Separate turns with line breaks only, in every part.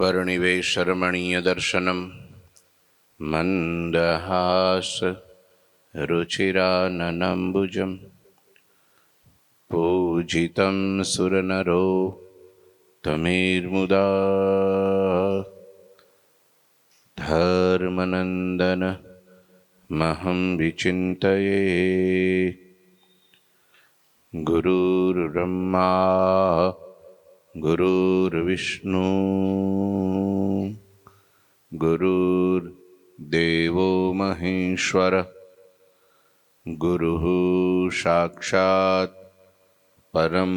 वर्णिवेशरमणीयदर्शनं मन्दहास रुचिराननम्बुजं पूजितं सुरनरो तमेर्मुदा धर्मनन्दन महं विचिन्तये। गुरुर्ब्रह्मा गुरुर्विष्णु गुरुर्देवो महेश्वर गुरुः साक्षात् परं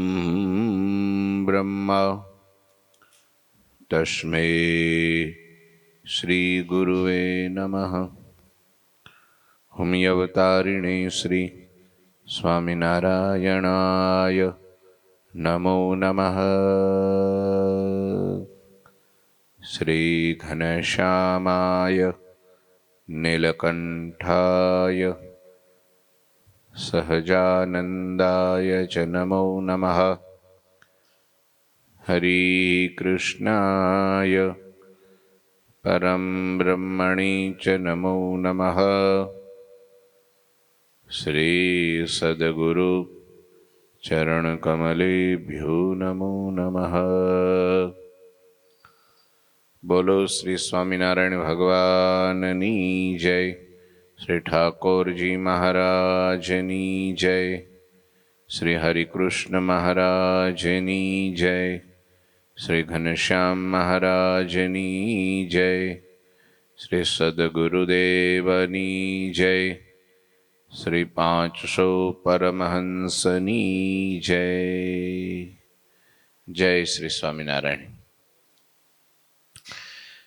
ब्रह्म तस्मै श्री गुरुवे नमः। हुम्यवतारिणे श्री स्वामिनारायणाय नमो नमः। श्री घनश्यामाय नीलकंठाय सहजानंदाय च नमो नमः। हरि कृष्णाय परम ब्रह्मणि च नमो नमः। श्री सद्गुरु चरणकमलेभ्यो नमो नमः। बोलो श्री स्वामिनारायण भगवाननी जय। श्री ठाकुर जी महाराजनी जय। श्री हरिकृष्ण महाराजनी जय। श्री घनश्याम महाराजनी जय। श्री सद्गुरुदेवनी जय। श्री 500 परमहंसनी जय। जय श्री स्वामिनारायण।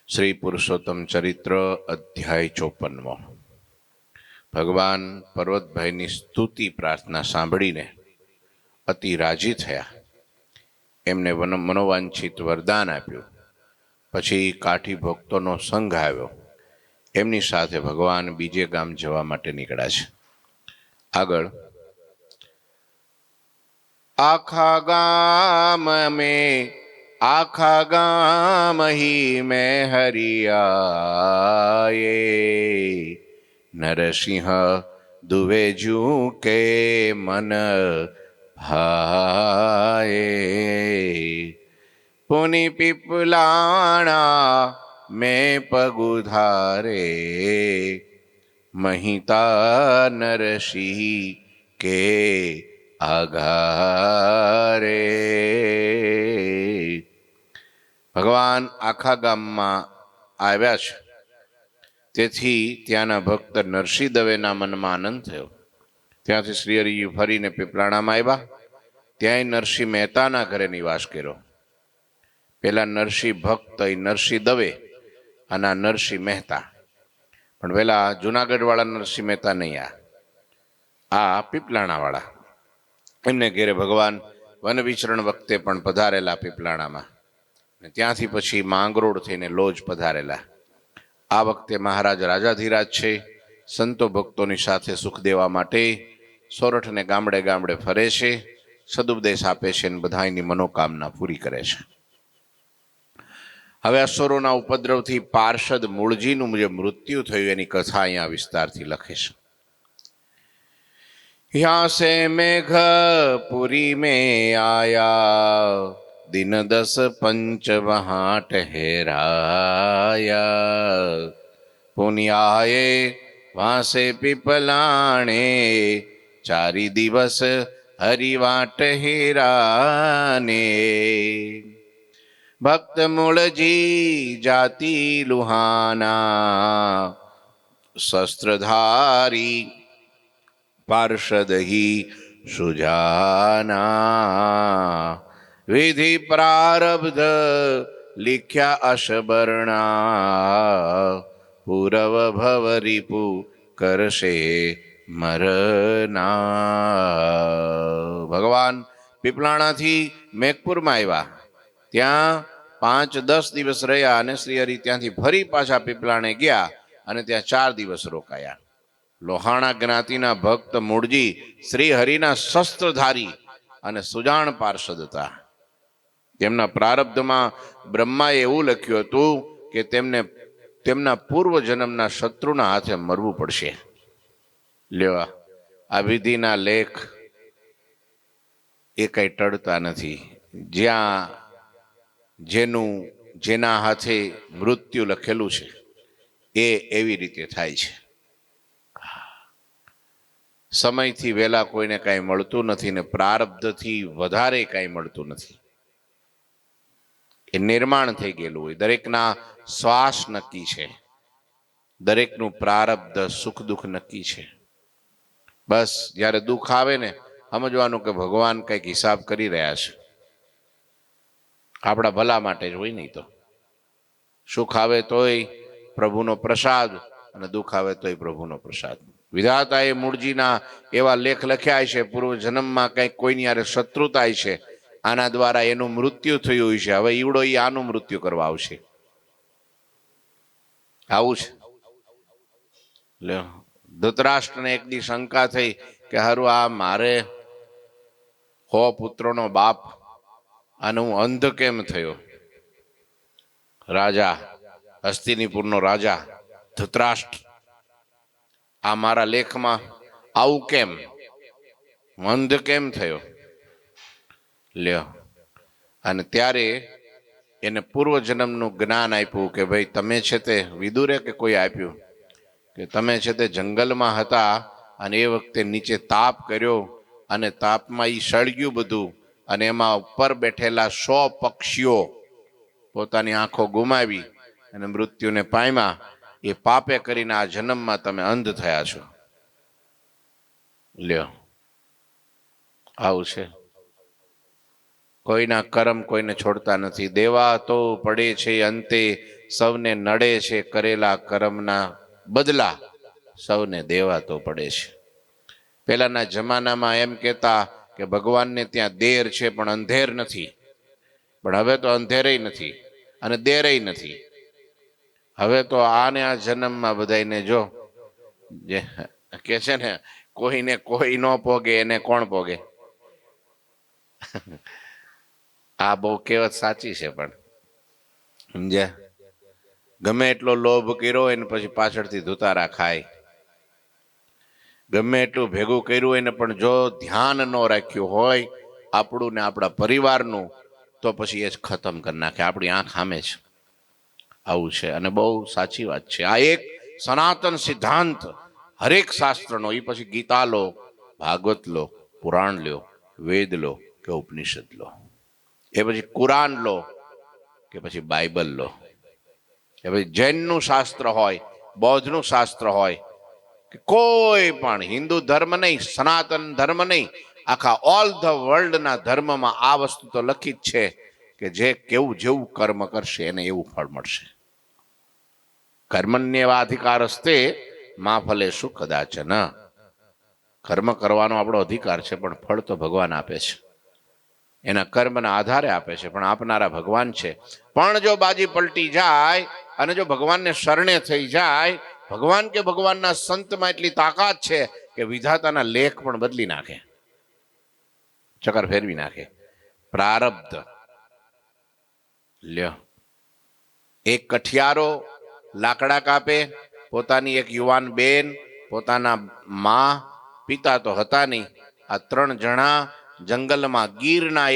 श्री पुरुषोत्तम चरित्र अध्याय 54। भगवान पर्वतभाईની સ્તુતિ પ્રાર્થના સાંભળીને અતિ રાજી થયા. એમને મનોવાંછિત વરદાન આપ્યું. પછી કાઠી ભક્તોનો સંઘ આવ્યો. એમની સાથે ભગવાન બીજે ગામ જવા માટે નીકળ્યા છે. આગળ આખા ગામ ही में हरियाए नरसिंह दुवेजू के मन भाए पुनि पिपलाणा में पगुधारे महिता नरसिंह के आघारे। ભગવાન આખા ગામમાં આવ્યા છે તેથી ત્યાંના ભક્ત નરસિંહ દવેના મનમાં આનંદ થયો. ત્યાંથી શ્રીહરિ ફરીને પીપળાણામાં આવ્યા. ત્યાંય નરસિંહ મહેતાના ઘરે નિવાસ કર્યો. પેલા નરસિંહ ભક્ત નરસિંહ દવે અને નરસિંહ મહેતા, પણ પેલા જુનાગઢવાળા નરસિંહ મહેતા નહીં, આ પીપળાણાવાળા. એમને ઘેરે ભગવાન વન વિચરણ વખતે પણ પધારેલા પીપળાણામાં. ત્યાંથી પછી માંગરોળ થઈને લોજ પધારેલા. આ વખતે મહારાજ રાજાધિરાજ છે. સંતો ભક્તોની સાથે સુખ દેવા માટે સોરઠને ગામડે ગામડે ફરે છે, સદુપદેશ આપે છે અને બધાની મનોકામના પૂરી કરે છે. હવે અસુરોના ઉપદ્રવથી પાર્ષદ મૂળજીનું જે મૃત્યુ થયું એની કથા અહીંયા વિસ્તારથી લખે છે. यहाँ से मेघपुरी में आया दिन 10 पंच वहाँ ठहराया पुनियाए वहाँ से पिपलाणे 4 દિવસ हरिवा ठहराने भक्त मूलजी जाति लुहाना शस्त्रधारी पार्षद ही सुजाना विधि प्रारब्ध लिख्या अशबरना पूरव भव रिपु करशे मरना। ભગવાન પીપળાણાથી મેઘપુરમાં આવ્યા. ત્યાં 5-10 દિવસ રહ્યા અને શ્રીહરિ ત્યાંથી ફરી પાછા પીપળાણે ગયા અને ત્યાં 4 દિવસ રોકાયા. લોહાણા જ્ઞાતિના ભક્ત મૂળજી શ્રી હરિના શસ્ત્રધારી અને સુજાણ પાર્ષદ હતા. તેમના પ્રારબ્ધમાં બ્રહ્માએ એવું લખ્યું હતું કે તેમને તેમના પૂર્વ જન્મના શત્રુના હાથે મરવું પડશે. લેવા આ વિધિના લેખ એ કઈ ટળતા નથી. જ્યાં જેના હાથે મૃત્યુ લખેલું છે એ એવી રીતે થાય છે. સમયથી વહેલા કોઈને કાંઈ મળતું નથી ને પ્રારબ્ધથી વધારે કાંઈ મળતું નથી. એ નિર્માણ થઈ ગયેલું હોય. દરેકના શ્વાસ નક્કી છે, દરેકનું પ્રારબ્ધ સુખ દુઃખ નક્કી છે. બસ જ્યારે દુઃખ આવે ને સમજવાનું કે ભગવાન કંઈક હિસાબ કરી રહ્યા છે, આપણા ભલા માટે જ હોય. નહીં તો સુખ આવે તોય પ્રભુનો પ્રસાદ અને દુઃખ આવે તોય પ્રભુનો પ્રસાદ. વિધાતાએ મૂળજીના એવા લેખ લખ્યા છે, પૂર્વ જન્મમાં કંઈક કોઈની યારે શત્રુતા છે, આના દ્વારા એનું મૃત્યુ થયું છે, હવે ઈવડો ઈ આનું મૃત્યુ કરવા આવશે. આવું છે. ધૃતરાષ્ટ્રને એક દી શંકા થઈ કે હારું આ મારે 100 પુત્રોનો બાપ અને હું અંધ કેમ થયો? રાજા, હસ્તિનીપુરનો રાજા ધૃતરાષ્ટ્ર, આ મારા લેખમાં આવું કેમ? હું અંધ કેમ થયો? લ્યો, અને ત્યારે એને પૂર્વજન્મનું જ્ઞાન આપ્યું કે ભાઈ તમે છે તે વિદુરે કે કોઈ આપ્યું કે તમે છે તે જંગલમાં હતા અને એ વખતે નીચે તાપ કર્યો અને તાપમાં એ સળગ્યું બધું અને એમાં ઉપર બેઠેલા 100 પક્ષીઓ પોતાની આંખો ગુમાવી અને મૃત્યુને પામ્યા. એ પાપે કરીને આ જન્મમાં તમે અંધ થયા છો. લ્યો, આવું છે. કોઈના કર્મ કોઈને છોડતા નથી. દેવા તો પડે છે અંતે સૌને નડે છે, કરેલા કર્મના બદલા સૌને દેવા તો પડે છે. પહેલાના જમાનામાં એમ કહેતા કે ભગવાનને ત્યાં દેર છે પણ અંધેર નથી. પણ હવે તો અંધેરેય નથી અને દેરેય નથી. હવે તો આને આ જન્મમાં બધાને જો જે કે છે ને, કોઈને કોઈ ન પોગે એને કોણ પોગે? આ બહુ કહેવત સાચી છે. પણ સમજ્યા? ગમે એટલો લોભ કર્યો એને પછી પાછળથી ધુતારા ખાય. ગમે એટલું ભેગું કર્યું હોય ને પણ જો ધ્યાન ન રાખ્યું હોય આપણું ને આપણા પરિવારનું, તો પછી એ જ ખતમ કરી નાખે. આપણી આંખ સામે છે. આવું છે અને બહુ સાચી વાત છે. આ એક સનાતન સિદ્ધાંત હરેક શાસ્ત્રનો, એ પછી ગીતા લો, ભાગવત લો, પુરાણ લો, વેદ લો કે ઉપનિષદ લો, એ પછી કુરાન લો કે પછી બાઇબલ લો, કે પછી જૈનનું શાસ્ત્ર હોય, બૌદ્ધનું શાસ્ત્ર હોય, કે કોઈ પણ હિન્દુ ધર્મ નહીં, સનાતન ધર્મ નહીં, આખા ઓલ ધ વર્લ્ડના ધર્મમાં આ વસ્તુ તો લખી જ છે કે જે કેવું જેવું કર્મ કરશે એને એવું ફળ મળશે. કર્મણ્યેવાધિકાર હસ્તે મા ફલેષુ કદાચન. કર્મ કરવાનો આપણો અધિકાર છે પણ ફળ તો ભગવાન આપે છે. એના કર્મના આધારે આપે છે પણ આપનારા ભગવાન છે. પણ જો બાજી પલટી જાય અને જો ભગવાનને શરણે થઈ જાય, ભગવાન કે ભગવાનના સંતમાં એટલી તાકાત છે કે વિધાતાના લેખ પણ બદલી નાખે, ચક્કર ફેરવી નાખે. પ્રારબ્ધ. લ્યો, એક કઠિયારો લાકડા કાપે, પોતાની એક યુવાન બેન, પોતાના મા, પિતા તો હતા નહીં, આ 3 જણા જંગલમાં ગીરના એ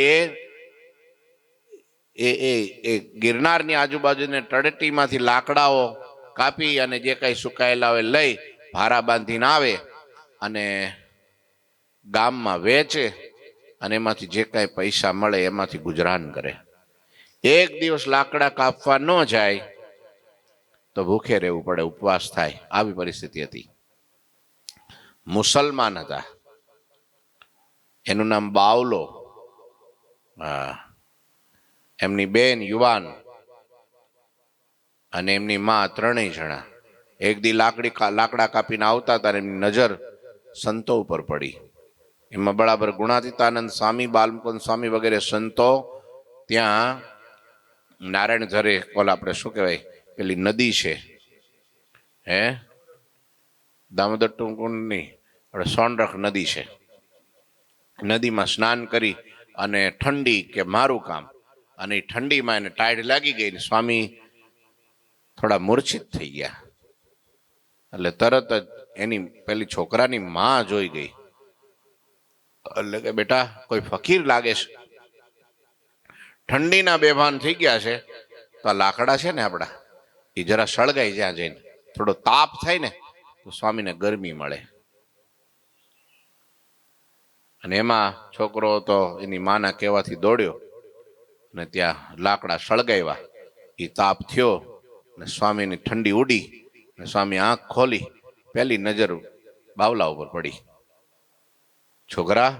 ગિરનારની આજુબાજુને તળેટીમાંથી લાકડાઓ કાપી અને જે કઈ સુકાયેલા હોય લઈ ભારા બાંધીને આવે અને ગામમાં વેચે અને એમાંથી જે કાંઈ પૈસા મળે એમાંથી ગુજરાન કરે. એક દિવસ લાકડા કાપવા ન જાય તો ભૂખે રહેવું પડે, ઉપવાસ થાય. આવી પરિસ્થિતિ હતી. મુસલમાન હતા, એનું નામ બાવલો. હા, એમની બેન યુવાન અને એમની માં 3 જણા એક દી લાકડા કાપીને આવતા હતા. એમની નજર સંતો ઉપર પડી. એમાં બરાબર ગુણાતીતાનંદ સ્વામી, બાલમુકુંદ સ્વામી વગેરે સંતો ત્યાં નારાયણ ઝરે, આપણે શું કહેવાય, પેલી નદી છે, દામોદર ટુંકુંડની સોનરખ નદી છે, નદીમાં સ્નાન કરી અને ઠંડી કે મારું કામ અને એ ઠંડીમાં એને ટાઈડ લાગી ગઈ ને સ્વામી થોડા મૂર્છિત થઈ ગયા. એટલે તરત જ એની પેલી છોકરાની માં જોઈ ગઈ. એટલે કે બેટા કોઈ ફકીર લાગે છે, ઠંડીના બેભાન થઈ ગયા છે, તો આ લાકડા છે ને આપણા એ જરા સળગાઈ જ્યાં જઈને થોડો તાપ થાય ને તો સ્વામીને ગરમી મળે. અને એમાં છોકરો તો એની માના કહેવાથી દોડ્યો ને ત્યાં લાકડા સળગાવ્યા. એ તાપ થયો ને સ્વામીની ઠંડી ઉડી ને સ્વામી આંખ ખોલી, પહેલી નજર બાવલા ઉપર પડી. છોકરા,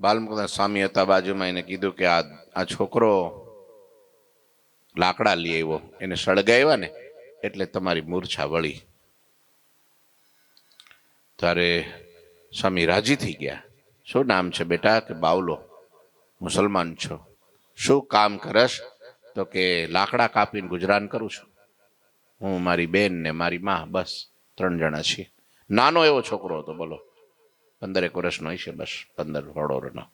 બાલમુકુદાસ સ્વામી હતા બાજુમાં, એને કીધું કે આ છોકરો લાકડા લઈ આવ્યો, એને સળગાવ્યા ને એટલે તમારી મૂર્છા વળી. ત્યારે સ્વામી રાજી થઈ ગયા. શું નામ છે બેટા? કે બાવલો. મુસલમાન છો? શું કામ કરશ? તો કે લાકડા કાપીને ગુજરાન કરું છું. હું, મારી બેન ને મારી માં, બસ 3 જણા છીએ. નાનો એવો છોકરો હતો, બોલો 15 વર્ષનો હશે, બસ 15-16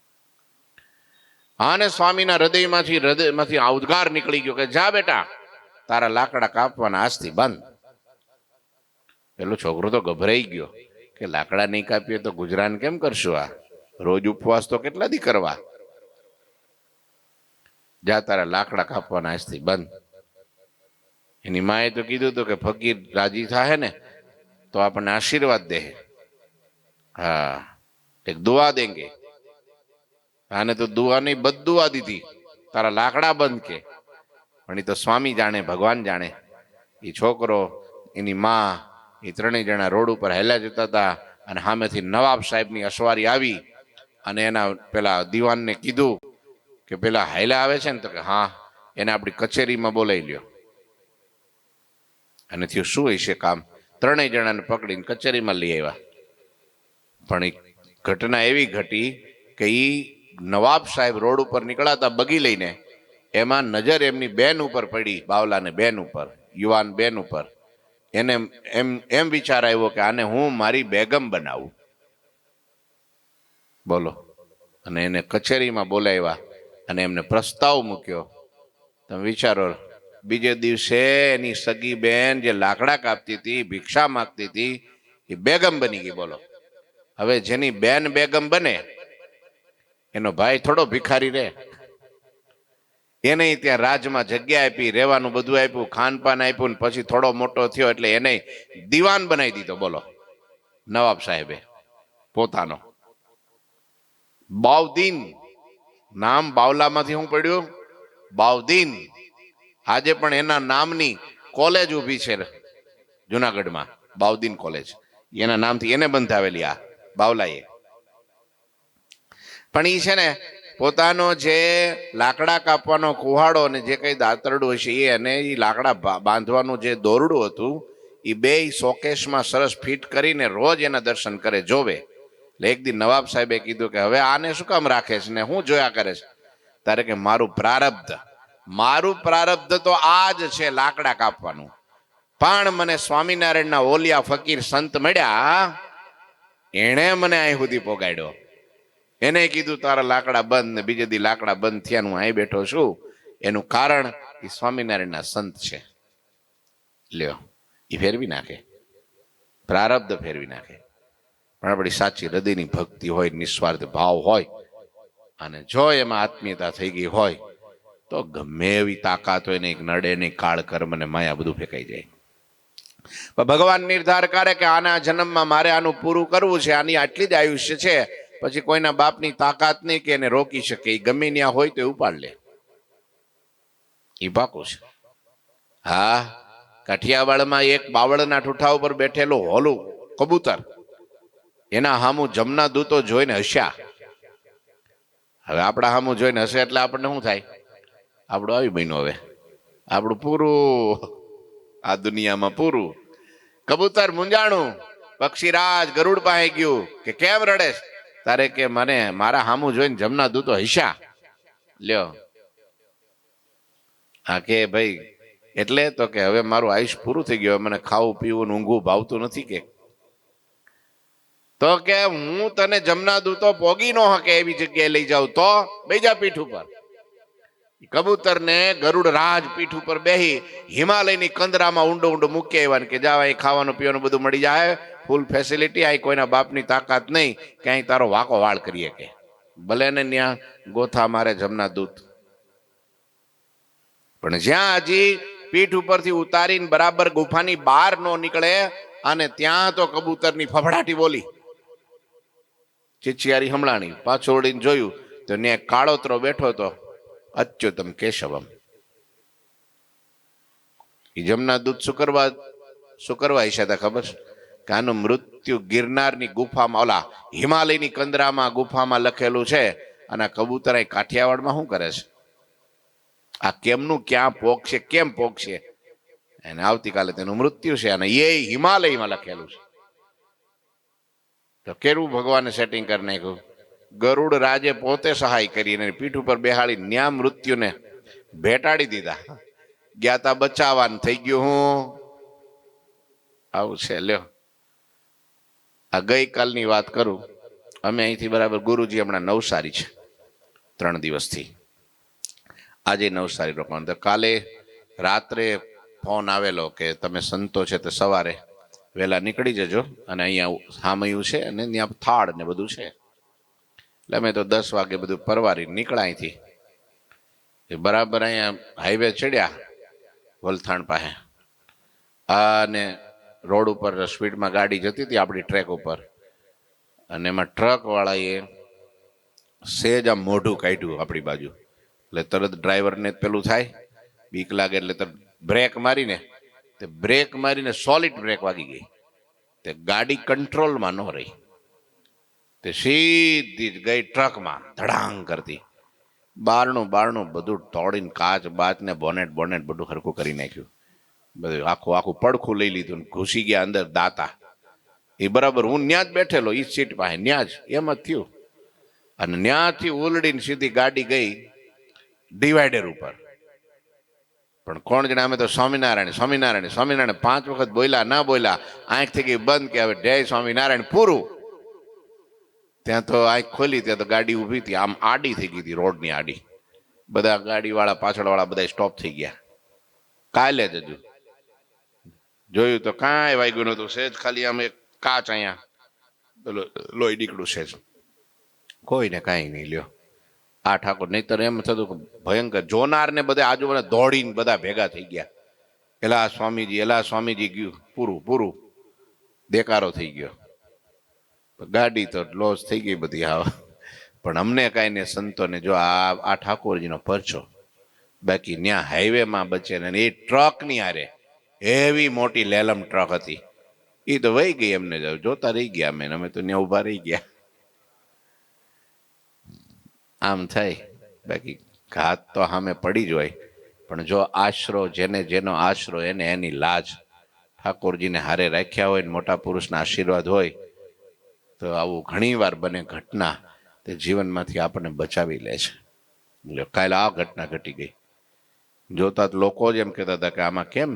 આને સ્વામીના હૃદયમાંથી ઉદ્ગાર નીકળી ગયો કે જા બેટા, તારા લાકડા કાપવાના આજથી બંધ. પેલો છોકરો તો ગભરાઈ ગયો કે લાકડા નહીં કાપીએ તો ગુજરાન કેમ કરશું? આ રોજ ઉપવાસ તો કેટલા દી કરવા? જા, તારા લાકડા કાપવાના આજથી બંધ. એની માએ તો કીધું હતું કે ફકીર રાજી થાય ને તો આપણને આશીર્વાદ દે. હા, એક દુઆ દેંગે. આને તો દુઆ નહીં, બદદુઆ દીધી, તારા લાકડા બંધ કે. પણ એ તો સ્વામી જાણે, ભગવાન જાણે. એ છોકરો, એની માં, એ 3 જણા રોડ ઉપર હેલા જતા હતા અને સામેથી નવાબ સાહેબની અસવારી આવી અને એના પેલા દીવાનને કીધું કે પેલા હાયલા આવે છે ને? તો કે હા, એને આપણી કચેરીમાં બોલાવી લ્યો. અને થયું શું હશે કામ? 3 જણાને પકડીને કચેરીમાં લઈ આવ્યા. પણ એ ઘટના એવી ઘટી કે એ નવાબ સાહેબ રોડ ઉપર નીકળાતા બગી લઈને, એમાં નજર એમની બેન ઉપર પડી, બાવલાને બેન ઉપર, યુવાન બેન ઉપર. એને એમ વિચાર આવ્યો કે આને હું મારી બેગમ બનાવું. બોલો. અને એને કચેરીમાં બોલાવ્યા અને એમને પ્રસ્તાવ મૂક્યો. તમે વિચારો, બીજે દિવસે એની સગી બેન જે લાકડા કાપતી હતી, ભિક્ષા માગતી હતી, એ બેગમ બની ગઈ. બોલો. હવે જેની બેન બેગમ બને એનો ભાઈ થોડો ભિખારી રહે? એને ત્યાં રાજમાં જગ્યા આપી, રહેવાનું બધું આપ્યું, ખાનપાન આપ્યું, ને પછી થોડો મોટો થયો એટલે એને દીવાન બનાવી દીધો. બોલો, નવાબ સાહેબે પોતાનો. બાઉદીન નામ બાવલામાંથી શું પડ્યું? બાઉદીન. આજે પણ એના નામની કોલેજ ઊભી છે જુનાગઢમાં, બાઉદીન કોલેજ. એના નામથી એને બંધાવેલી આ બાવલાએ. પણ એ છે ને પોતાનો જે લાકડા કાપવાનો કુહાડો અને જે કઈ દાતરડું હશે એ અને એ લાકડા બાંધવાનું જે દોરડું હતું એ 2 શોકેશમાં સરસ ફિટ કરીને રોજ એના દર્શન કરે, જોવે. એટલે એક દી નવાબ સાહેબે કીધું કે હવે આને શું કામ રાખે છે ને હું જોયા કરે છે? તારે કે મારું પ્રારબ્ધ તો આ જ છે, લાકડા કાપવાનું. પણ મને સ્વામિનારાયણના ઓલિયા ફકીર સંત મળ્યા, એણે મને અહીં સુધી પોગાડ્યો. એને કીધું તારા લાકડા બંધ, ને બીજે દી લાકડા બંધ થયા, હું અહીં બેઠો છું. એનું કારણ એ સ્વામિનારાયણના સંત છે. લ્યો, એ ફેરવી નાખે, પ્રારબ્ધ ફેરવી નાખે. પણ આપણી સાચી હૃદયની ભક્તિ હોય, નિસ્વાર્થ ભાવ હોય, અને જો એમાં આત્મીયતા થઈ ગઈ હોય તો ગમે એવી તાકાત હોય ને, એક નડે નહીં, કાળ કર્મ ને માયા બધું ફેંકાઈ જાય. ભગવાન નિર્ધાર કરે કે આના જન્મમાં મારે આનું પૂરું કરવું છે, આની આટલી જ આયુષ્ય છે, પછી કોઈના બાપની તાકાત નહીં કે એને રોકી શકે. એ ગમે ત્યાં હોય તો ઉપાડ લે, એ પાકું છે. હા, કાઠિયાવાડમાં એક બાવળના ઠૂઠા ઉપર બેઠેલું હોલું કબૂતર, એના હામું જમના દૂતો જોઈને હસ્યા. હવે આપણા હામું જોઈને હશે એટલે આપણને શું થાય? આપણું આવી બન્યું, હવે આપણું પૂરું, આ દુનિયામાં પૂરું. કબૂતર મૂંઝાણું, પક્ષીરાજ ગરુડ પાસે ગયું કે કેમ રડે? તારે કે મને મારા હામું જોઈને જમના દૂતો હસ્યા. લ્યો, હા કે ભાઈ એટલે તો કે હવે મારું આયુષ્ય પૂરું થઈ ગયું, મને ખાવું પીવું ઊંઘવું ભાવતું નથી. કે તો કે હું તને જમના દૂતો પોગી ન હકે એવી જગ્યાએ લઈ જાઉં તો બેજા પીઠ ઉપર. કબૂતરને ગરુડ રાજ પીઠ ઉપર બેહી હિમાલયની કંદરામાં ઊંડો ઊંડો મૂકી આવ્યા ને કે જાવ અહીં ખાવાનું પીવાનું બધું મળી જાય, ફૂલ ફેસિલિટી, અહીં કોઈના બાપની તાકાત નહીં કે અહીં તારો વાકો વાળ કરીએ કે ભલે ને ત્યાં ગોથા મારે જમના દૂત. પણ જ્યાં હજી પીઠ ઉપરથી ઉતારીને બરાબર ગુફાની બહાર નો નીકળે અને ત્યાં તો કબૂતરની ફફડાટી બોલી, ચિચિયારી હમણાણી પાછો વળીને જોયું તો ત્યાં કાળોતરો બેઠો હતો, અચ્યુતમ કેશવમ. એ જમના દૂત શું કરવા ઈચ્છા હતા ખબર છે? કે આનું મૃત્યુ ગિરનારની ગુફામાં, ઓલા હિમાલયની કંદરામાં ગુફામાં લખેલું છે, અને કબૂતર અહીં કાઠિયાવાડમાં શું કરે છે? આ કેમનું ક્યાં પોકશે, કેમ પોકશે? એને આવતીકાલે તેનું મૃત્યુ છે અને એ હિમાલયમાં લખેલું છે. તો કેવું ભગવાને સેટિંગ કરી નાખ્યું? ગરુડ રાજે પોતે સહાય કરીને પીઠ ઉપર બેહાડી ન્યા મૃત્યુને ભેટાડી દીધા. ગયા તા બચાવવાનું, થઈ ગયું હું આવું છે. લ્યો, આ ગઈકાલની વાત કરું. અમે અહીંથી બરાબર ગુરુજી હમણાં નવસારી છે 3 દિવસથી, આજે નવસારી રોકાવાનું. તો કાલે રાત્રે ફોન આવેલો કે તમે સંતો છે તે સવારે વહેલા નીકળી જજો અને અહીંયા સામયું છે અને ત્યાં થાળ ને બધું છે. એટલે અમે તો 10 વાગે બધું પરવારી નીકળ્યા અહીંથી. બરાબર અહીંયા હાઈવે ચડ્યા વલથાણ પાસે, અને રોડ ઉપર સ્પીડમાં ગાડી જતી હતી આપણી ટ્રેક ઉપર, અને એમાં ટ્રક વાળાએ સેજ આમ મોઢું કાઢ્યું આપણી બાજુ. એટલે તરત ડ્રાઈવરને પેલું થાય, બીક લાગે એટલે તરત બ્રેક મારીને સોલિડ બ્રેક વાગી ગઈ. તે ગાડી કંટ્રોલમાં ન રહી, તે સીધી જ ગઈ ટ્રકમાં ધડાંગ કરતી. બારણું બધું તોડીને કાચ બાચ ને બોનેટ બધું હરખું કરી નાખ્યું. બધું આખું પડખું લઈ લીધું, ઘૂસી ગયા અંદર દાતા. એ બરાબર હું ન્યા જ બેઠેલો એ સીટ પાસે, ન્યા જ એમ જ થયું. અને ન્યાથી ઉલડીને સીધી ગાડી ગઈ ડિવાઈડર ઉપર. પણ કોણ જણે, અમે તો સ્વામિનારાયણ 5 વખત બોલ્યા, ના બોલ્યા, આંખ થઈ ગઈ બંધ કે હવે જય સ્વામિનારાયણ પૂરું. ત્યાં તો આંખ ખોલી ત્યાં તો ગાડી ઊભી હતી, આમ આડી થઈ ગઈ હતી, રોડની આડી. બધા ગાડીવાળા પાછળવાળા બધા સ્ટોપ થઈ ગયા. કાલે જ હજુ જોયું તો કાંઈ વાગ્યું નતું, સેજ ખાલી આમ એક કાચ અહીંયા લોહી નીકળું છે, કોઈને કાંઈ નહીં. લ્યો, આ ઠાકોર, નહીતર એમ થતું ભયંકર. જોનાર ને બધા આજુબાજુ દોડીને બધા ભેગા થઈ ગયા, એલા સ્વામીજી ગયું, પૂરું દેકારો થઈ ગયો. ગાડી તો લોસ થઈ ગઈ બધી. હા, પણ અમને કાંઈ ને સંતોને જો આ ઠાકોરજીનો પરચો. બાકી ન્યા હાઈવેમાં બચે ને એ ટ્રકની હારે એવી મોટી લેલમ ટ્રક હતી, એ તો વહી ગઈ. એમને જોતા રહી ગયા અમે તો ત્યાં ઉભા રહી ગયા. આમ થાય. બાકી ઘાત તો સામે પડી જ હોય, પણ જો આશરો, જેનો આશરો એને એની લાજ ઠાકોરજીને હારે રાખ્યા હોય ને મોટા પુરુષના આશીર્વાદ હોય તો આવું ઘણી વાર બને ઘટના, તે જીવનમાંથી આપણને બચાવી લે છે. કાલે આ ઘટના ઘટી ગઈ. જોતા લોકો જ એમ કહેતા હતા કે આમાં કેમ,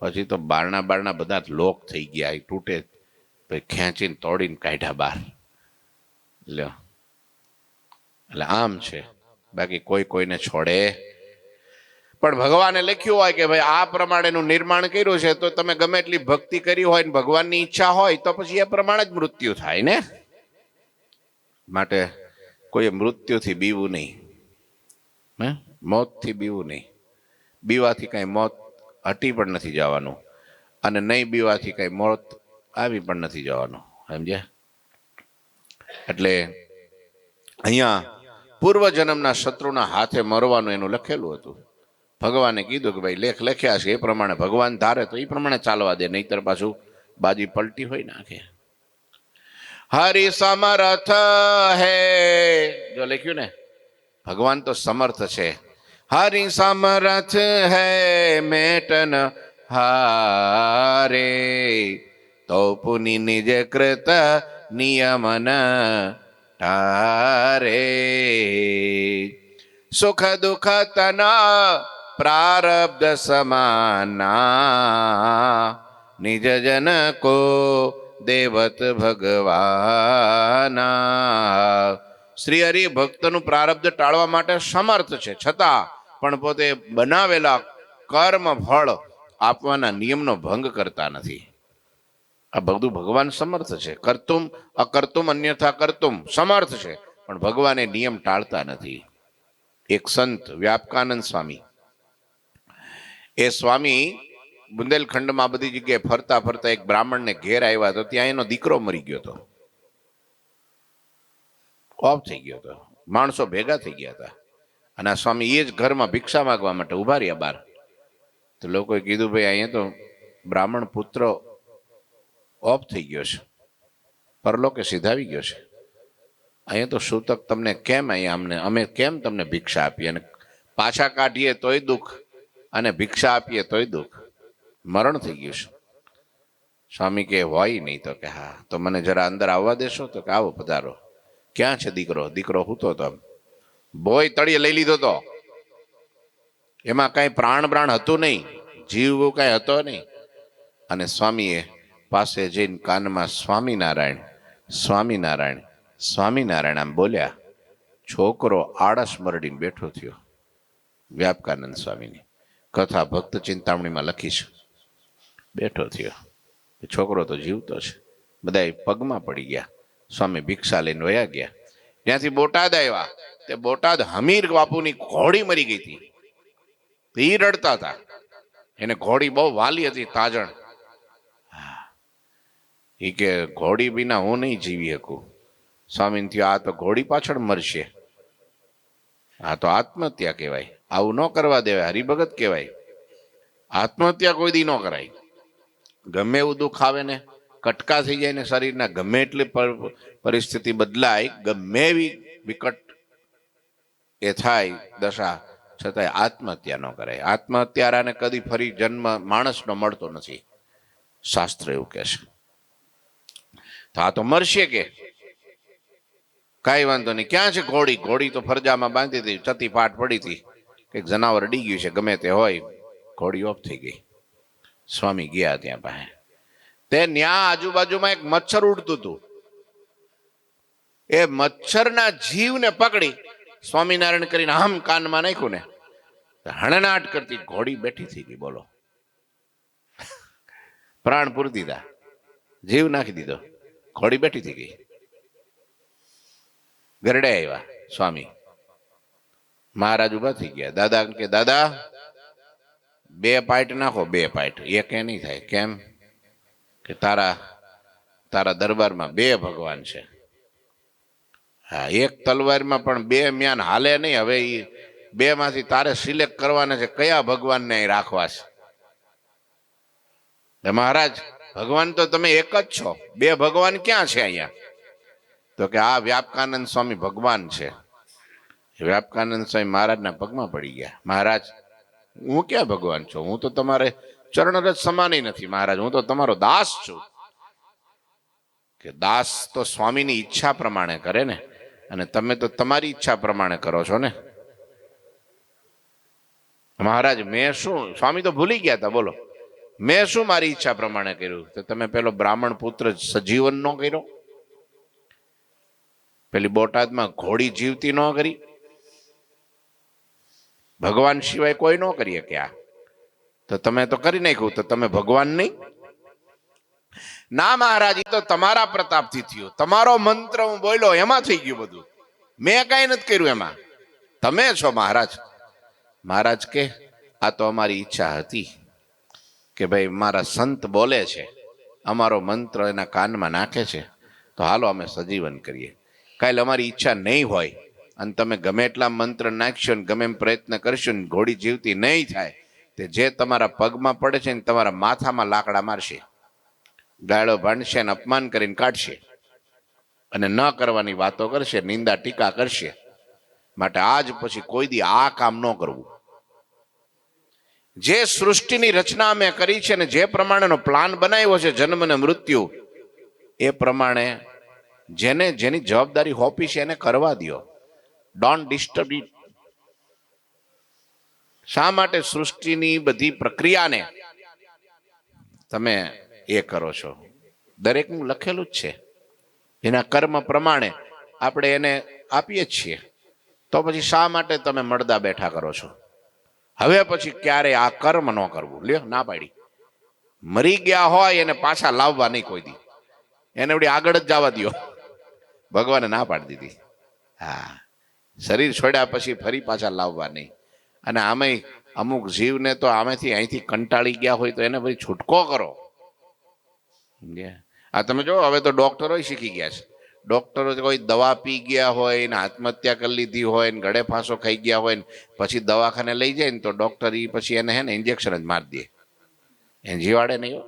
પછી તો બારણા બધા લોક થઈ ગયા, એ તૂટે પછી ખેંચીને તોડીને કાઢ્યા બહાર. લ્યો, એટલે આમ છે. બાકી કોઈને છોડે. પણ ભગવાને લખ્યું હોય કે ભાઈ આ પ્રમાણેનું નિર્માણ કર્યું છે, તો તમે ગમે એટલી ભક્તિ કરી હોય ને ભગવાનની ઈચ્છા હોય તો પછી એ પ્રમાણે જ મૃત્યુ થાય ને. માટે કોઈ મૃત્યુથી બીવું નહીં, મોતથી બીવું નહીં. બીવાથી કઈ મોત હટી પણ નથી જવાનું, અને નહીં બીવાથી કઈ મોત આવી પણ નથી જવાનું, સમજ્યા? એટલે અહીંયા પૂર્વજન્મના શત્રુના હાથે મરવાનું એનું લખેલું હતું. ભગવાને કીધું કે ભાઈ લેખ લખ્યા છે એ પ્રમાણે ભગવાન ધારે તો એ પ્રમાણે ચાલવા દે, નહીતર પાછું બાજી પલટી હોય નાખે. હરિ સમર્થ હે, જો લખ્યું ને, ભગવાન તો સમર્થ છે. હરિ સમર્થ હે મેટન હારે, તો પુનિ નિજ કૃત નિયમન ટારે. સુખ દુઃખ તના પ્રારબ્ધ સમાના, નિજ જન કો દેવત ભગવાના. શ્રી હરિ ભક્તનું પ્રારબ્ધ ટાળવા માટે સમર્થ છે, છતાં પણ પોતે બનાવેલા કર્મ ફળ આપવાના નિયમનો ભંગ કરતા નથી. આ બધું ભગવાન સમર્થ છે. કર્તુમ અકર્તુમ અન્યથા કર્તુમ સમર્થ છે, પણ ભગવાન એ નિયમ ટાળતા નથી. એક સંત વ્યાપકાનંદ સ્વામી, એ સ્વામી બુંદેલખંડમાં બધી જગ્યાએ ફરતા ફરતા એક બ્રાહ્મણને ઘેર આવ્યા તો ત્યાં એનો દીકરો મરી ગયો હતો, ઓફ થઈ ગયો હતો. માણસો ભેગા થઈ ગયા હતા અને આ સ્વામી એ જ ઘરમાં ભિક્ષા માંગવા માટે ઉભા રહ્યા બહાર. તો લોકોએ કીધું, ભાઈ અહીંયા તો બ્રાહ્મણ પુત્ર ઓફ થઈ ગયો છે, પરલોકે સિધાવી ગયો છે, અહીંયા તો સૂતક તમને કેમ અહીંયા અમે કેમ તમને ભિક્ષા આપીએ, અને પાછા કાઢીએ તોય દુઃખ અને ભિક્ષા આપીએ તોય દુઃખ, મરણ થઈ ગયું છે. સ્વામી કે હોય નહીં. તો કે હા, તો મને જરા અંદર આવવા દેશો? તો કે આવો, પધારો. ક્યાં છે દીકરો? દીકરો હૂતો હતો, ભોય તળિયે લઈ લીધો તો, એમાં કઈ પ્રાણ હતું નહીં, જીવ કઈ હતો નહીં. અને સ્વામીએ પાસે જઈને કાનમાં સ્વામિનારાયણ સ્વામિનારાયણ સ્વામિનારાયણ આમ બોલ્યા. છોકરો આળસ મરડીને બેઠો થયો. વ્યાપકાનંદ સ્વામીની કથા ભક્ત ચિંતામણીમાં લખી છે. બેઠો થયો, છોકરો તો જીવતો છે. બધા પગમાં પડી ગયા. સ્વામી ભિક્ષા લઈને વયા ગયા. ત્યાંથી બોટાદ આવ્યા. તે બોટાદ હમીર બાપુની ઘોડી મરી ગઈ હતી. એ રડતા હતા. એને ઘોડી બહુ વાલી હતી, તાજણ. એ કે ઘોડી વિના હું નહીં જીવી શકું. સ્વામીને થયું, આ તો ઘોડી પાછળ મરશે, આ તો આત્મહત્યા કહેવાય. આવું ન કરવા દેવાય, હરિભગત કહેવાય. આત્મહત્યા કોઈ દી ન કરાય. ગમે એવું દુઃખ આવે ને, કટકા થઈ જાય ને શરીરના, ગમે એટલી પરિસ્થિતિ બદલાય, ગમે એવી વિકટ એ થાય દશા, છતાંય આત્મહત્યા ન કરાય. આત્મહત્યારાને કદી ફરી જન્મ માણસનો મળતો નથી, શાસ્ત્ર એવું કહે છે. તો આ તો મરશે કે કઈ વાંધો નહીં. ક્યાં છે ઘોડી? ઘોડી તો ફરજામાં બાંધી હતી, ચતી પાટ પડી હતી, કંઈક જનાવર અડી ગયું છે, ગમે તે હોય, ઘોડી ઓફ થઈ ગઈ. સ્વામી ગયા ત્યાં પાસે. તે ન્યા આજુબાજુમાં એક મચ્છર ઉડતું હતું. એ મચ્છરના જીવને પકડી સ્વામિનારાયણ કરીને આમ કાનમાં નાખ્યું ને, હણનાટ કરતી ઘોડી બેઠી થઈ ગઈ. બોલો, પ્રાણ પૂરી દીધા, જીવ નાખી દીધો, ઘોડી બેઠી થઈ ગઈ. ગરડે આવ્યા સ્વામી. મહારાજ ઉભા થઈ ગયા. દાદા કે દાદા 2 પાઇટ નાખો, 2 પાઇટ. એક એ નહીં થાય. કેમ? કે તારા દરબારમાં 2 ભગવાન છે. હા, એક તલવારમાં પણ 2 મ્યાન હાલે નહીં. હવે એ 2 માંથી તારે સિલેક્ટ કરવાના છે કયા ભગવાનને અહીં રાખવા છે. મહારાજ, ભગવાન તો તમે એક જ છો, 2 ભગવાન ક્યાં છે અહીંયા? તો કે આ વ્યાપકાનંદ સ્વામી ભગવાન છે. વ્યાપકાનંદ સ્વામી મહારાજના પગમાં પડી ગયા. મહારાજ, હું ક્યાં ભગવાન છું? હું તો તમારે ચરણરજ સમાનય નથી મહારાજ, હું તો તમારો દાસ છું. કે દાસ તો સ્વામીની ઈચ્છા પ્રમાણે કરે ને, અને તમે તો તમારી ઈચ્છા પ્રમાણે કરો છો ને. મહારાજ, મેં શું? સ્વામી તો ભૂલી ગયા હતા. બોલો, મેં શું મારી ઈચ્છા પ્રમાણે કર્યું? તો તમે પેલો બ્રાહ્મણ પુત્ર સજીવન નો કર્યો, પેલી બોટાદમાં ઘોડી જીવતી ન કરી, ભગવાન સિવાય કોઈ ન કરી શકે. આ તો તમે તો કરી નાખ્યું, તો તમે ભગવાન નહીં? ના મહારાજ, તો તમારા પ્રતાપથી થયું, તમારો મંત્ર હું બોલ્યો એમાં થઈ ગયું બધું, મેં કઈ નથી કર્યું એમાં, તમે છો મહારાજ. મહારાજ કે આ તો અમારી ઈચ્છા હતી કે ભાઈ મારા સંત બોલે છે, અમારો મંત્ર એના કાનમાં નાખે છે, તો હાલો અમે સજીવન કરીએ. કાલે અમારી ઈચ્છા નહીં હોય અને તમે ગમે એટલા મંત્ર નાખશો ને ગમે એમ પ્રયત્ન કરશો ને ઘોડી જીવતી નહીં થાય, તે જે તમારા પગમાં પડે છે ને તમારા માથામાં લાકડા મારશે, ગાળો ભાંડશે ને અપમાન કરીને કાઢશે, અને ન કરવાની વાતો કરશે, નિંદા ટીકા કરશે. માટે આજ પછી કોઈ દી આ કામ ન કરવું. જે સૃષ્ટિની રચના અમે કરી છે ને જે પ્રમાણેનો પ્લાન બનાવ્યો છે જન્મ ને મૃત્યુ, એ પ્રમાણે જેને જેની જવાબદારી હોપી છે એને કરવા દો. Don't disturb it. શા માટે સૃષ્ટિની બધી પ્રક્રિયાને તમે એ કરો છો? દરેકનું લખેલું જ છે, એના કર્મ પ્રમાણે આપણે એને આપીએ જ છીએ. તો પછી શા માટે તમે મળદા બેઠા કરો છો? હવે પછી ક્યારે આ કર્મ ન કરવું. લ્યો, ના પાડી. મરી ગયા હોય એને પાછા લાવવા નહીં કોઈ દી, એને વળી આગળ જ જવા દો. ભગવાને ના પાડી દીધી. હા, શરીર છોડ્યા પછી ફરી પાછા લાવવા નહીં. અને આમેય અમુક જીવને તો આમેથી અહીંથી કંટાળી ગયા હોય તો એને પછી છૂટકો કરો. આ તમે જો, હવે તો ડોક્ટરો શીખી ગયા છે. ડોક્ટરો કોઈ દવા પી ગયા હોય ને આત્મહત્યા કરી લીધી હોય ને ગળે ફાંસો ખાઈ ગયા હોય ને પછી દવાખાને લઈ જાય ને તો ડોક્ટર એ પછી એને હે ને ઇન્જેક્શન જ મારી દે. એને જીવાડે નહીં.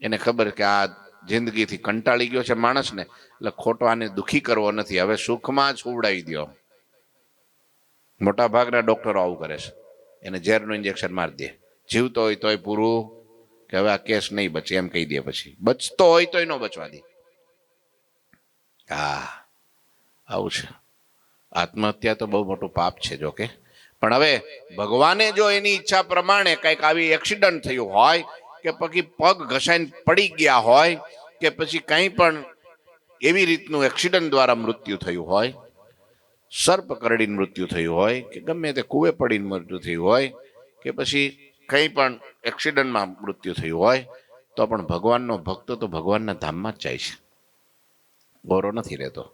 એને ખબર કે આ જિંદગીથી કંટાળી ગયો છે માણસને, એટલે ખોટો આને દુઃખી કરવો નથી, હવે સુખમાં જ ઉડાવી દો. મોટા ભાગના ડોક્ટરો આવું કરે છે, એને ઝેરનું ઇન્જેક્શન મારી દે. જીવતો હોય તોય પૂરું કે હવે આ કેસ નહીં બચે એમ કહી દે. પછી બચતો હોય તોય ન બચવા દે. હા, આવું છે. આત્મહત્યા તો બહુ મોટું પાપ છે જોકે, પણ હવે ભગવાને જો એની ઈચ્છા પ્રમાણે કંઈક આવી એક્સિડન્ટ થયું હોય કે પછી પગ ઘસાઈને પડી ગયા હોય કે પછી કંઈ પણ એવી રીતનું એક્સિડન્ટ દ્વારા મૃત્યુ થયું હોય, સર્પ કરડીને મૃત્યુ થયું હોય કે ગમે તે કૂવે પડીને મૃત્યુ થયું હોય કે પછી કંઈ પણ એક્સિડન્ટમાં મૃત્યુ થયું હોય, તો પણ ભગવાનનો ભક્ત તો ભગવાનના ધામમાં જ જાય છે, ગોરો નથી રહેતો.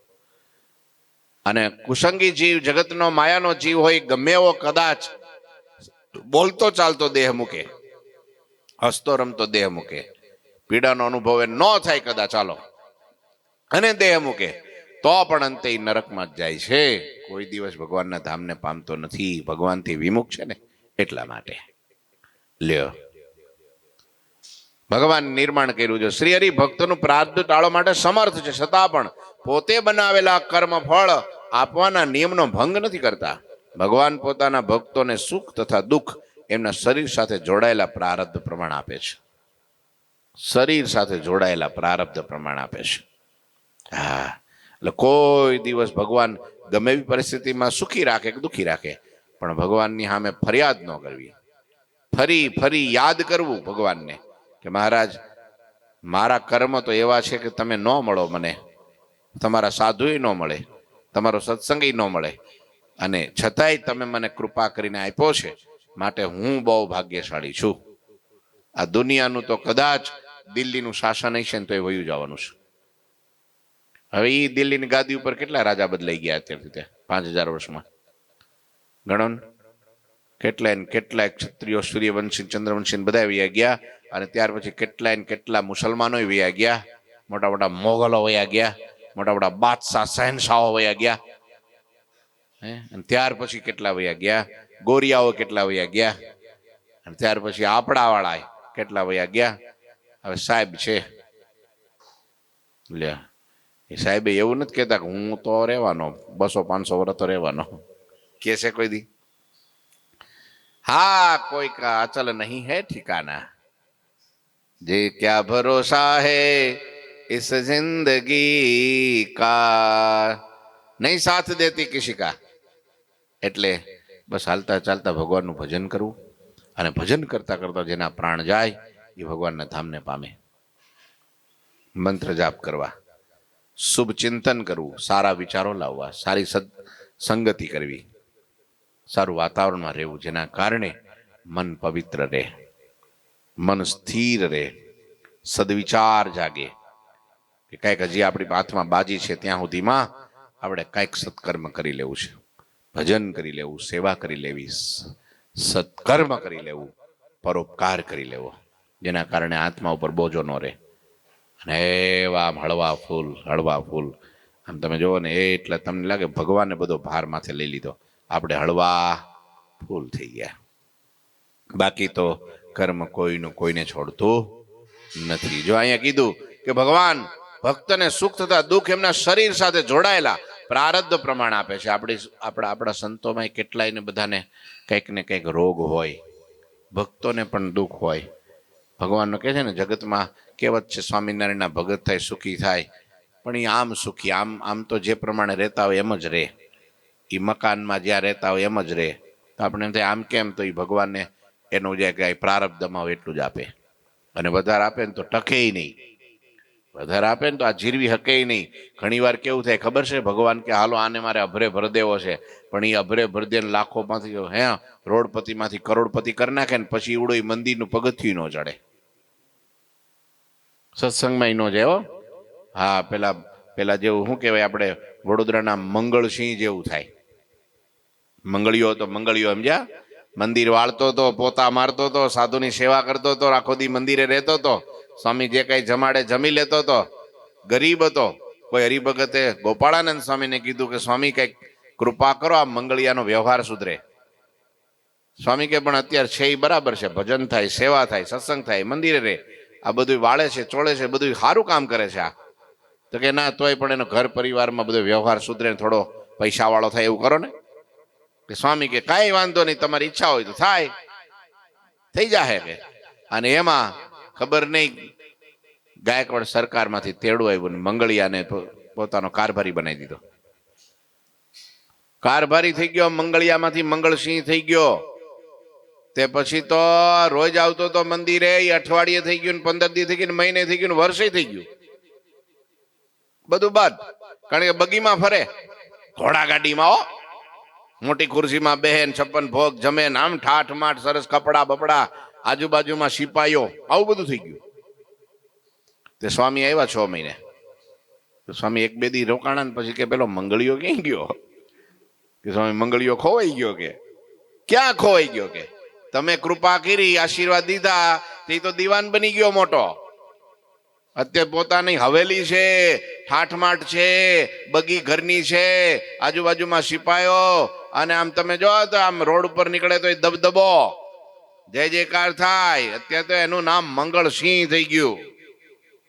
અને કુસંગી જીવ, જગતનો માયાનો જીવ હોય, ગમે એવો કદાચ બોલતો ચાલતો દેહ મૂકે, હસતો રમતો દેહ મૂકે, પીડાનો અનુભવ એ ન થાય કદાચ, ચાલો, અને દેહ મૂકે તો પણ અંતે નરકમાં જ જાય છે. કોઈ દિવસ ભગવાનના ધામને પામતો નથી. ભગવાનથી વિમુખ છે ને એટલા માટે. લ્યો, ભગવાન નિર્માણ કર્યું છે. શ્રી હરિ ભક્તનું પ્રારબ્ધ ટાળવા માટે સમર્થ છે, છતાં પણ પોતે બનાવેલા કર્મ ફળ આપવાના નિયમનો ભંગ નથી કરતા. ભગવાન પોતાના ભક્તોને સુખ તથા દુઃખ એમના શરીર સાથે જોડાયેલા પ્રારબ્ધ પ્રમાણ આપે છે. શરીર સાથે જોડાયેલા પ્રારબ્ધ પ્રમાણ આપે છે. હા, એટલે કોઈ દિવસ ભગવાન ગમે એવી પરિસ્થિતિમાં સુખી રાખે કે દુઃખી રાખે, પણ ભગવાનની સામે ફરિયાદ ન કરવી. ફરી ફરી યાદ કરવું ભગવાનને કે મહારાજ, મારા કર્મ તો એવા છે કે તમે ન મળો મને, તમારા સાધુય ન મળે, તમારો સત્સંગી ન મળે, અને છતાંય તમે મને કૃપા કરીને આપ્યો છે, માટે હું બહુ ભાગ્યશાળી છું. આ દુનિયાનું તો કદાચ દિલ્હીનું શાસન હશે ને તો એ વયું જવાનું છે. હવે એ દિલ્હીની ગાદી ઉપર કેટલા રાજા બદલાઈ ગયા અત્યારથી 5000 વર્ષમાં? ગણો ને, કેટલાય ને કેટલાય ક્ષત્રિયો, સૂર્યવંશી, ચંદ્રવંશી બધા વયા ગયા. અને ત્યાર પછી કેટલાય ને કેટલા મુસલમાનો વયા ગયા, મોટા મોટા મોગલો વયા ગયા, મોટા મોટા બાદશાહ શહેનશાહો વયા ગયા. અને ત્યાર પછી કેટલા વયા ગયા, ગોરિયાઓ કેટલા વયા ગયા, અને ત્યાર પછી આપણા વાળા કેટલા વયા ગયા. હવે સાહેબ છે, લે, એ સાહેબે એવું નથી કહેતા કે હું તો રહેવાનો 200-500 વર્ષ તો રહેવાનો, કે છે કોઈ દી? हाँ, कोई का अचल नहीं है ठिकाना, जे क्या भरोसा है इस जिंदगी का, नहीं साथ देती किसी का. એટલે બસ હાલતા ચાલતા ભગવાનનું ભજન કરવું, અને ભજન કરતા કરતા જેના પ્રાણ જાય એ ભગવાનના ધામને પામે. મંત્ર જાપ કરવા, શુભ ચિંતન કરવું, સારા વિચારો લાવવા, સારી સંગતિ કરવી, સારું વાતાવરણમાં રહેવું, જેના કારણે મન પવિત્ર રહે, મન સ્થિર રહે, સદવિચાર જાગે કે કંઈક હજી આપણી હાથમાં બાજી છે, ત્યાં સુધીમાં આપણે કંઈક સત્કર્મ કરી લેવું છે, ભજન કરી લેવું, સેવા કરી લેવી, સત્કર્મ કરી લેવું, પરોપકાર કરી લેવો, જેના કારણે આત્મા ઉપર બોજો ન રહે. અને એવા આમ હળવા ફૂલ આમ તમે જુઓ ને, એટલે તમને લાગે ભગવાને બધો ભાર માથે લઈ લીધો, આપણે હળવા ફૂલ થઈ ગયા. બાકી તો કર્મ કોઈનું કોઈને છોડતું નથી. જો અહીંયા કીધું કે ભગવાન ભક્તને સુખ તથા દુઃખ એમના શરીર સાથે જોડાયેલા પ્રારબ્ધ પ્રમાણ આપે છે. આપણા સંતોમાં કેટલાયને બધાને કંઈક ને કંઈક રોગ હોય, ભક્તોને પણ દુઃખ હોય. ભગવાનનો કહે છે ને, જગતમાં કહેવત છે, સ્વામિનારાયણના ભગત થાય સુખી થાય, પણ એ આમ સુખી, આમ તો જે પ્રમાણે રહેતા હોય એમ જ રહે, એ મકાનમાં જ્યાં રહેતા હોય એમ જ રહે. તો આપણે એમ થાય આમ કેમ? તો એ ભગવાનને એનું જે કાંઈ પ્રારબ્ધમાં હોય એટલું જ આપે, અને વધારે આપે ને તો ટકે નહીં. વધારે આપે ને તો આ જીરવી હકે નહીં. ઘણી વાર કેવું થાય ખબર છે, ભગવાન કે હાલો આને મારે અભરે ભર દેવો છે, પણ એ અભરે ભર દે લાખોમાંથી રોડપતિમાંથી કરોડપતિ કરી નાખે ને પછી ઉડો એ મંદિરનું પગથિયું ન ચડે, સત્સંગમાં ન જાય. હો હા, પેલા પેલા જેવું શું કહેવાય, આપણે વડોદરાના મંગળસિંહ જેવું થાય. મંગળીઓ તો મંગળીઓ સમજ્યા, મંદિર વાળતો હતો, પોતા મારતો હતો, સાધુની સેવા કરતો હતો, આખો દી મંદિરે રહેતો હતો, સ્વામી જે કઈ જમાડે જમી લેતો હતો, ગરીબ હતો. કોઈ હરિભગતે ગોપાળાનંદ સ્વામીને કીધું કે સ્વામી કઈક કૃપા કરો, આ મંગળિયાનો વ્યવહાર સુધરે. સ્વામી કે પણ અત્યારે છે એ બરાબર છે, ભજન થાય, સેવા થાય, સત્સંગ થાય, મંદિરે રહે, આ બધું વાળે છે, ચોળે છે, બધું સારું કામ કરે છે આ. તો કે ના, તોય પણ એનો ઘર પરિવારમાં બધો વ્યવહાર સુધરે, થોડો પૈસા વાળો થાય એવું કરો ને. કે સ્વામી કે કાંઈ વાંધો નહીં, તમારી ઈચ્છા હોય તો થાય, થઈ જાહે કે. અને એમાં ખબર નહીં ગાયકવાડ સરકારમાંથી તેડું આવ્યું ને મંગળિયાને પોતાનો કારભારી બનાવી દીધો. કારભારી થઈ ગયો, મંગળિયામાંથી મંગળસિંહ થઈ ગયો. તે પછી તો રોજ આવતો તો મંદિરે, અઠવાડિયે થઈ ગયું, 15 દી થઈ ગયું, મહિને થઈ ગયું, વર્ષે થઈ ગયું, બધું બાદ. કારણ કે બગીમાં ફરે, ઘોડા ગાડીમાં, હો, મોટી ખુરશીમાં બેહેન, 56 ભોગ જમે, આમ ઠાઠ માઠ, સરસ કપડા બપડા, આજુબાજુમાં સિપાઈઓ, આવું બધું થઈ ગયું. તે સ્વામી આવ્યા 6 મહિને. તો સ્વામી 1-2 દી રોકાણા ને પછી કે પેલો મંગળીયો ક્યાં ગયો? કે સ્વામી મંગળીયો ખોવાઈ ગયો. કે ક્યાં ખોવાઈ ગયો? કે તમે કૃપા કરી, આશીર્વાદ દીધા, તે તો દીવાન બની ગયો મોટો. અત્યારે પોતાની હવેલી છે, ઠાઠમાઠ છે, બગી ઘરની છે, આજુબાજુમાં સિપાઈઓ, અને આમ તમે જો તો આમ રોડ ઉપર નીકળે તો એ દબદબો, જય જયકાર થાય. અત્યારે તો એનું નામ મંગળસિંહ થઈ ગયું,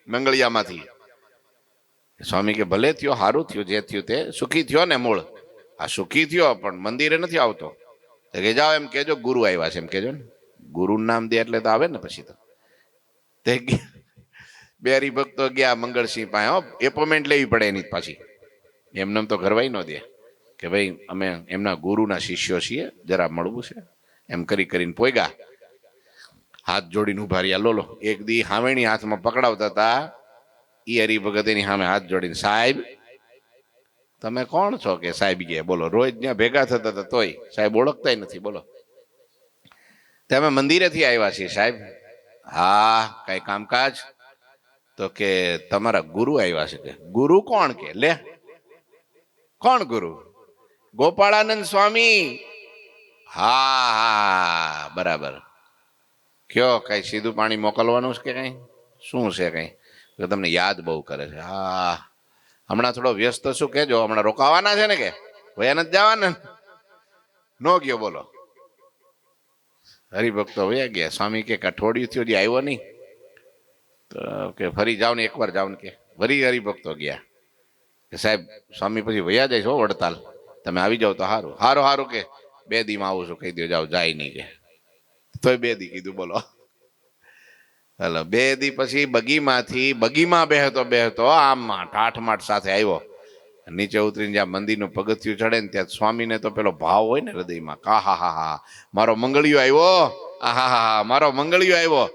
મંગળિયામાંથી. સ્વામી કે ભલે થયો, સારું થયું, જે થયું તે સુખી થયો ને. મૂળ આ સુખી થયો, પણ મંદિરે નથી આવતો. કે જાઓ એમ કેજો ગુરુ આવ્યા છે, એમ કેજો ને. ગુરુનું નામ દે એટલે તો આવે ને. પછી તો તે 2 હરિભક્તો ગયા મંગળસિંહ પાસે, એપોઇન્ટમેન્ટ લેવી પડે એની પાછી, એમને તો ઘરવાઈ ન દે. કે ભાઈ અમે એમના ગુરુના શિષ્યો છીએ, જરા મળવું છે. એમ કરીને પોયગા, હાથ જોડીને ઉભા રહ્યા. લો એક દી હાવેણી હાથમાં પકડાવતા હતા, ઈ હરિભગત એની સામે હાથ જોડીને, સાહેબ તમે કોણ છો? કે સાહેબ ગયા, બોલો રોજ ત્યાં ભેગા થતા હતા તોય સાહેબ ઓળખતા નથી, બોલો. તમે મંદિરેથી આવ્યા છીએ સાહેબ? હા, કઈ કામકાજ? તો કે તમારા ગુરુ આવ્યા છે. કે ગુરુ કોણ? કે લે કોણ ગુરુ? ગોપાળાનંદ સ્વામી. હા હા, બરાબર. કયો કઈ સીધું પાણી મોકલવાનું છે કે કઈ? શું છે કઈ? તો તમને યાદ બહુ કરે છે. હા, હમણાં થોડો વ્યસ્ત છું, કેજો. હમણાં રોકાવાના છે ને? કે વયા નથી જવાના? નો ગયો, બોલો. હરિભક્તો વયા ગયા. સ્વામી કે અઠવાડિયું થયું, હજી આવ્યો નહીં. તો કે ફરી જાવ ને, એકવાર જાવ ને. કે ફરી હરિભક્તો ગયા. કે સાહેબ સ્વામી પછી વયા જાય છો વડતાલ, તમે આવી જાવ તો સારું. સારું કે 2 દીમાં આવું છું, કહી દો. જાવ, જાય નહીં. કે તોય 2 દી કીધું, બોલો. હાલો 2 દી પછી બગીમાં બેહતો આમ ઠાઠમાઠ સાથે આવ્યો. નીચે ઉતરીને જ્યાં મંદિરનું પગથિયું ચડે ને, ત્યાં સ્વામીને તો પેલો ભાવ હોય ને હૃદયમાં, કા હા હા હા, મારો મંગળિયો આવ્યો, આ હા હા, મારો મંગળિયો આવ્યો.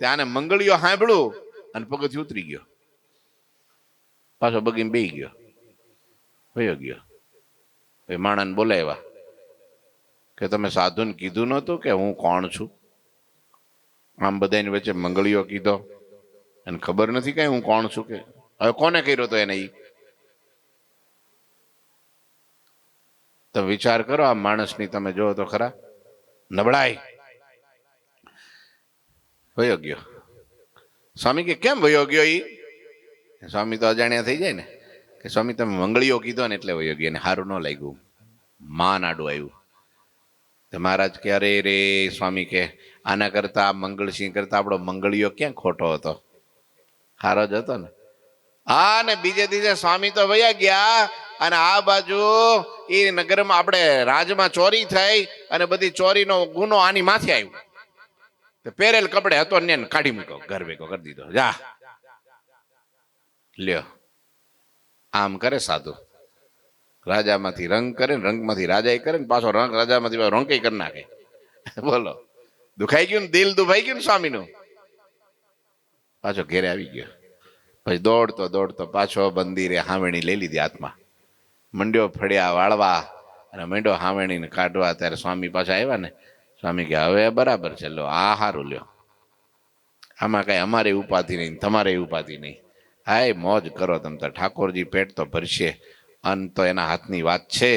ત્યાં મંગળિયો સાંભળ્યું અને પગથિયું ઉતરી ગયો, પાછો બગીમાં બેહી ગયો, વયો ગયો. માણસને બોલાવ્યા કે તમે સાધુને કીધું નહોતું કે હું કોણ છું? આમ બધાની વચ્ચે મંગળિયો કીધો અને ખબર નથી કઈ હું કોણ છું. કે હવે કોને કર્યો તો એને? તમે વિચાર કરો, આ માણસની તમે જો તો ખરા નબળાઈ. વયો ગયો. સ્વામી કે કેમ વયો ગયો? સ્વામી તો અજાણ્યા થઈ જાય ને. કે સ્વામી તમે મંગળિયો કીધો ને એટલે વયો ગયો, ને સારું ન લાગ્યું, માન આડું આવ્યું. તો મહારાજ કે અરે રે સ્વામી, કે આના કરતા મંગળસિંહ કરતા આપણો મંગળિયો ક્યાં ખોટો હતો? સારો જ હતો ને. હા, ને બીજે દિવસે સ્વામી તો વયા ગયા, અને આ બાજુ એ નગરમાં આપણે રાજમાં ચોરી થઈ, અને બધી ચોરીનો ગુનો આની માથે આવ્યો. પહેરેલ કપડે હતો ને કાઢી મૂક્યો, ઘર ભેગો કરી દીધો. જા લ્યો, આમ કરે સાધુ. રાજામાંથી રંગ કરે ને, રંગમાંથી રાજા કરે ને, પાછો રંગ રાજામાંથી રોંકે કરી નાખે. બોલો, દુખાઈ ગયું ને, દિલ દુભાઈ ગયું ને સ્વામીનું. પાછો ઘેરે આવી ગયો. પછી દોડતો દોડતો પાછો બંદીરે હાવેણી લઈ લીધી હાથમાં, મંડ્યો ફળિયા વાળવા અને મંડ્યો હાવેણીને કાઢવા. ત્યારે સ્વામી પાછા આવ્યા ને, સ્વામી કે હવે બરાબર છે, લો આ હારું લ્યો, આમાં કઈ અમારે ઉપાધિ નહીં, તમારે ઉપાધિ નહીં, હાય મોજ કરો તમ તાર, ઠાકોરજી પેટ તો ભરશે, અન તો એના હાથની વાત છે,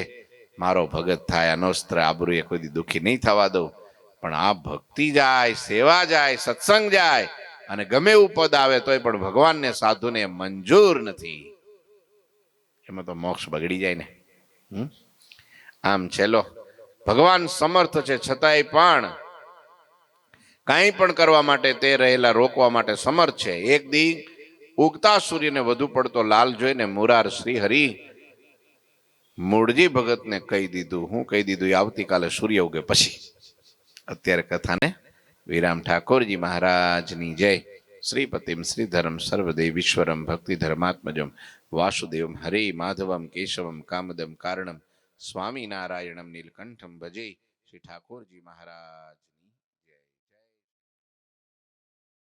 મારો ભગત થાય, અનોસ્ત્ર આબરૂએ કોઈ દી દુઃખી નહીં થવા દઉં. પણ આ ભક્તિ જાય, સેવા જાય, સત્સંગ જાય અને ગમે એવું પદ આવે તોય પણ ભગવાનને સાધુને મંજૂર નથી, એમાં તો મોક્ષ બગડી જાય ને. આમ છેલ્લો ભગવાન સમર્થ છે, છતાંય પણ કાંઈ પણ કરવા માટે તે રહેલા રોકવા માટે સમર્થ છે. એક દી ઉગતા સૂર્યને વધુ પડતો લાલ જોઈને મુરાર શ્રી હરિ મૂળજી ભગતને કહી દીધું. હું કહી દીધું? એ આવતીકાલે સૂર્ય ઉગે પછી. અત્યારે કથાને વિરામ. ઠાકોરજી મહારાજની જય. શ્રીપતિમ શ્રીધરમ સર્વદેવીશ્વરમ ભક્તિ ધર્માત્મજમ વાસુદેવમ હરે માધવમ કેશવમ કામદમ કારણમ સ્વામિનારાયણમ નીલકંઠમ ભજે. શ્રી ઠાકોરજી મહારાજ.